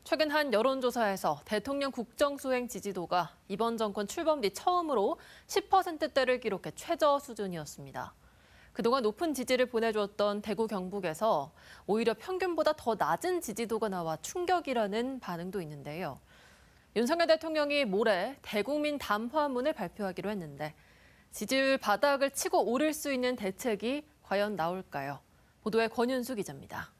최근 한 여론조사에서 대통령 국정수행 지지도가 이번 정권 출범 뒤 처음으로 10%대를 기록해 최저 수준이었습니다. 그동안 높은 지지를 보내주었던 대구 경북에서 오히려 평균보다 더 낮은 지지도가 나와 충격이라는 반응도 있는데요. 윤석열 대통령이 모레 대국민 담화문을 발표하기로 했는데 지지율 바닥을 치고 오를 수 있는 대책이 과연 나올까요? 보도에 권윤수 기자입니다.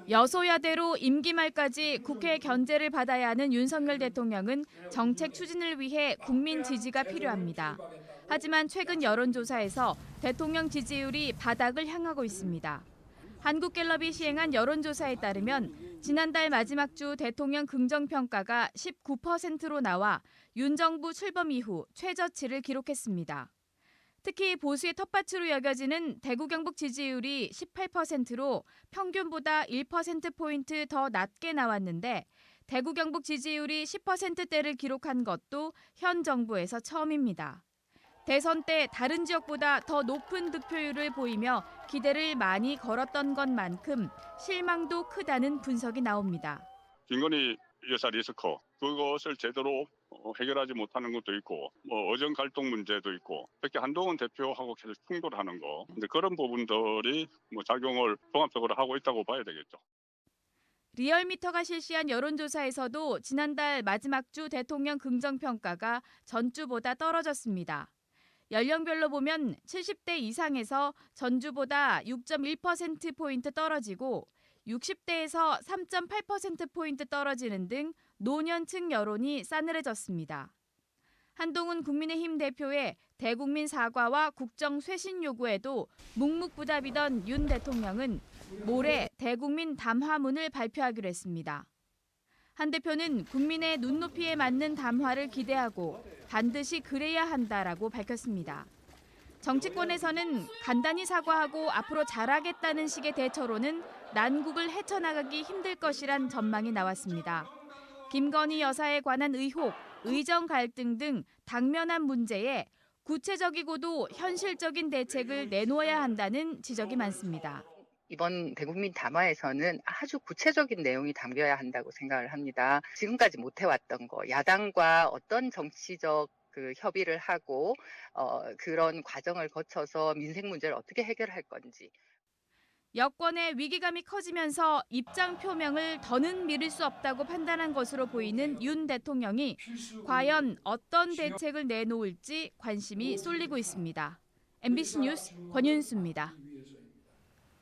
여소야대로 임기 말까지 국회 견제를 받아야 하는 윤석열 대통령은 정책 추진을 위해 국민 지지가 필요합니다. 하지만 최근 여론조사에서 대통령 지지율이 바닥을 향하고 있습니다. 한국갤럽이 시행한 여론조사에 따르면 지난달 마지막 주 대통령 긍정평가가 19%로 나와 윤 정부 출범 이후 최저치를 기록했습니다. 특히 보수의 텃밭으로 여겨지는 대구 경북 지지율이 18%로 평균보다 1%포인트 더 낮게 나왔는데 대구 경북 지지율이 10%대를 기록한 것도 현 정부에서 처음입니다. 대선 때 다른 지역보다 더 높은 득표율을 보이며 기대를 많이 걸었던 것만큼 실망도 크다는 분석이 나옵니다. 김건희 여사 리스크, 그것을 제대로 해결하지 못하는 것도 있고, 어정 갈등 문제도 있고, 특히 한동훈 대표하고 계속 충돌하는 거, 근데 그런 부분들이 작용을 종합적으로 하고 있다고 봐야 되겠죠. 리얼미터가 실시한 여론조사에서도 지난달 마지막 주 대통령 긍정평가가 전주보다 떨어졌습니다. 연령별로 보면 70대 이상에서 전주보다 6.1%포인트 떨어지고 60대에서 3.8%포인트 떨어지는 등 노년층 여론이 싸늘해졌습니다. 한동훈 국민의힘 대표의 대국민 사과와 국정 쇄신 요구에도 묵묵부답이던 윤 대통령은 모레 대국민 담화문을 발표하기로 했습니다. 한 대표는 국민의 눈높이에 맞는 담화를 기대하고 반드시 그래야 한다라고 밝혔습니다. 정치권에서는 간단히 사과하고 앞으로 잘하겠다는 식의 대처로는 난국을 헤쳐나가기 힘들 것이란 전망이 나왔습니다. 김건희 여사에 관한 의혹, 의정 갈등 등 당면한 문제에 구체적이고도 현실적인 대책을 내놓아야 한다는 지적이 많습니다. 이번 대국민 담화에서는 아주 구체적인 내용이 담겨야 한다고 생각을 합니다. 지금까지 못 해왔던 거, 야당과 어떤 정치적 협의를 하고 그런 과정을 거쳐서 민생 문제를 어떻게 해결할 건지. 여권의 위기감이 커지면서 입장 표명을 더는 미룰 수 없다고 판단한 것으로 보이는 윤 대통령이 과연 어떤 대책을 내놓을지 관심이 쏠리고 있습니다. MBC 뉴스 권윤수입니다.